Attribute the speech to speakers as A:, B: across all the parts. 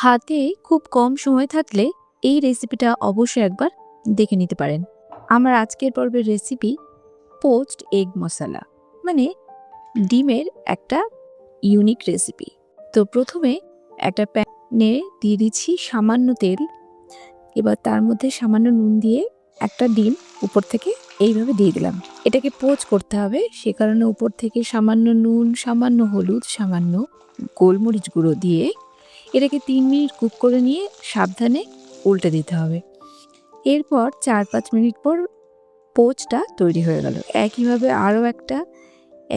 A: হাতে খুব কম সময় থাকলে এই রেসিপিটা অবশ্যই একবার দেখে নিতে পারেন। আমার আজকের পর্বের রেসিপি পোচড এগ মশলা, মানে ডিমের একটা ইউনিক রেসিপি। তো প্রথমে একটা প্যানে দিয়ে দিচ্ছি সামান্য তেল। এবার তার মধ্যে সামান্য নুন দিয়ে একটা ডিম উপর থেকে এইভাবে দিয়ে দিলাম। এটাকে পোচ করতে হবে, সে কারণে উপর থেকে সামান্য নুন, সামান্য হলুদ, সামান্য গোলমরিচ গুঁড়ো দিয়ে এটাকে 3 মিনিট কুক করে নিয়ে সাবধানে উল্টে দিতে হবে। এরপর 4-5 মিনিট পর পোচটা তৈরি হয়ে গেল। একইভাবে আরও একটা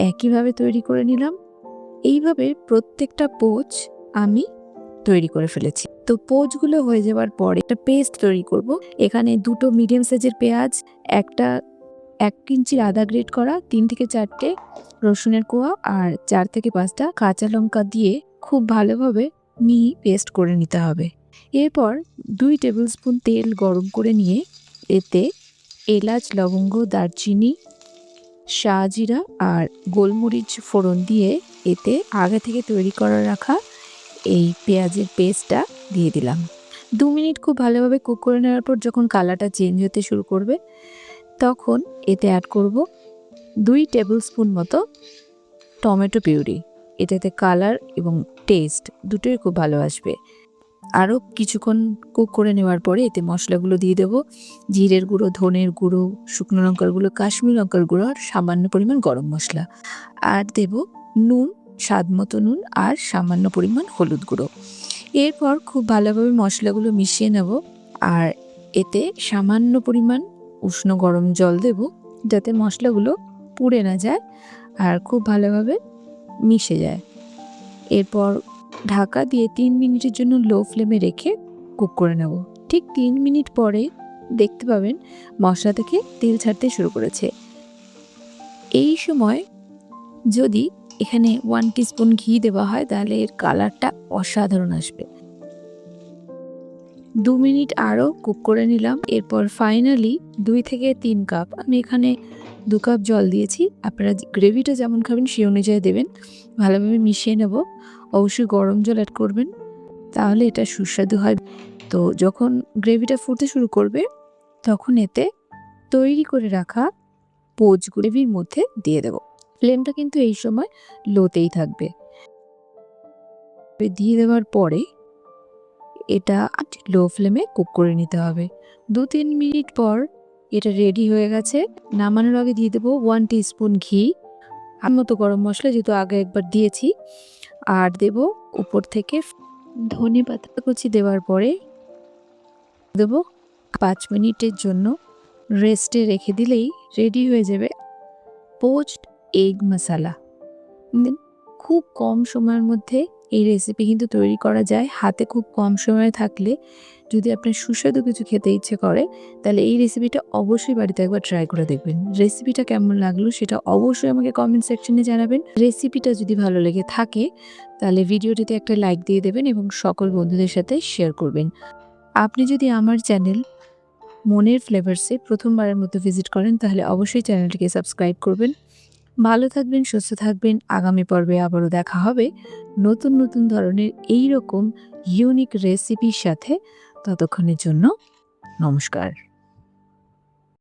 A: একইভাবে তৈরি করে নিলাম। এইভাবে প্রত্যেকটা পোচ আমি তৈরি করে ফেলেছি। তো পোচগুলো হয়ে যাওয়ার পর একটা পেস্ট তৈরি করব। এখানে 2টো মিডিয়াম সাইজের পেঁয়াজ, একটা 1 ইঞ্চির আদা গ্রেট করা, 3 থেকে 4টে রসুনের কোয়া আর 4 থেকে 5টা কাঁচা লঙ্কা দিয়ে খুব ভালোভাবে মিহি পেস্ট করে নিতে হবে। এরপর 2 টেবিল স্পুন তেল গরম করে নিয়ে এতে এলাচ, লবঙ্গ, দারচিনি, শাহজিরা আর গোলমরিচ ফোড়ন দিয়ে এতে আগে থেকে তৈরি করে রাখা এই পেঁয়াজের পেস্টটা দিয়ে দিলাম। 2 মিনিট খুব ভালোভাবে কুক করে নেওয়ার পর যখন কালারটা চেঞ্জ হতে শুরু করবে, তখন এতে অ্যাড করব 2 টেবিল স্পুন মতো টমেটো পিউরি। এটাতে কালার এবং টেস্ট দুটোই খুব ভালো আসবে। আরও কিছুক্ষণ কুক করে নেওয়ার পরে এতে মশলাগুলো দিয়ে দেবো। জিরের গুঁড়ো, ধনের গুঁড়ো, শুকনো লঙ্কার গুঁড়ো, কাশ্মীরি লঙ্কার গুঁড়ো আর সামান্য পরিমাণ গরম মশলা। আর দেব নুন, স্বাদ মতো নুন আর সামান্য পরিমাণ হলুদ গুঁড়ো। এরপর খুব ভালোভাবে মশলাগুলো মিশিয়ে নেব আর এতে সামান্য পরিমাণ উষ্ণ গরম জল দেব, যাতে মশলাগুলো পুড়ে না যায় আর খুব ভালোভাবে মিশে যায়। এরপর ঢাকা দিয়ে 3 মিনিটের জন্য লো ফ্লেমে রেখে কুক করে নেব। ঠিক 3 মিনিট পরে দেখতে পাবেন মশলা থেকে তেল ছাড়তে শুরু করেছে। এই সময় যদি এখানে 1 টিস্পুন ঘি দেওয়া হয় তাহলে এর কালারটা অসাধারণ আসবে। 2 মিনিট আরও কুক করে নিলাম। এরপর ফাইনালি 2 থেকে 3 কাপ, আমি এখানে 2 কাপ জল দিয়েছি। আপনারা গ্রেভিটা যেমন খাবেন সেই অনুযায়ী দেবেন। ভালোভাবে মিশিয়ে নেব। অবশ্যই গরম জল অ্যাড করবেন, তাহলে এটা সুস্বাদু হয়। তো যখন গ্রেভিটা ফুটতে শুরু করবে তখন এতে তৈরি করে রাখা পোচ গ্রেভির মধ্যে দিয়ে দেব। ফ্লেমটা কিন্তু এই সময় লোতেই থাকবে। দিয়ে দেওয়ার পরে এটা লো ফ্লেমে কুক করে নিতে হবে। 2-3 মিনিট পর এটা রেডি হয়ে গেছে। নামানোর আগে দিয়ে দেবো 1 টিস্পুন ঘি, আর মতো গরম মশলা যেহেতু আগে একবার দিয়েছি, আর দেব উপর থেকে ধনে পাতা কুচি। দেওয়ার পরে দেব 5 মিনিটের জন্য রেস্টে রেখে দিলেই রেডি হয়ে যাবে পোচড এগ মশলা। খুব কম সময়ের মধ্যে এই রেসিপি কিন্তু তৈরি করা যায়। হাতে খুব কম সময় থাকলে যদি আপনার সুস্বাদু কিছু খেতে ইচ্ছে করে, তাহলে এই রেসিপিটা অবশ্যই বাড়িতে একবার ট্রাই করে দেখবেন। রেসিপিটা কেমন লাগলো সেটা অবশ্যই আমাকে কমেন্ট সেকশনে জানাবেন। রেসিপিটা যদি ভালো লেগে থাকে তাহলে ভিডিওটিতে একটা লাইক দিয়ে দেবেন এবং সকল বন্ধুদের সাথে শেয়ার করবেন। আপনি যদি আমার চ্যানেল মনের ফ্লেভার্সে প্রথমবারের মতো ভিজিট করেন তাহলে অবশ্যই চ্যানেলটিকে সাবস্ক্রাইব করবেন। ভালো থাকবেন, সুস্থ থাকবেন। আগামী পর্বে আবারও দেখা হবে নতুন নতুন ধরনের এইরকম ইউনিক রেসিপির সাথে। ততক্ষণের জন্য নমস্কার।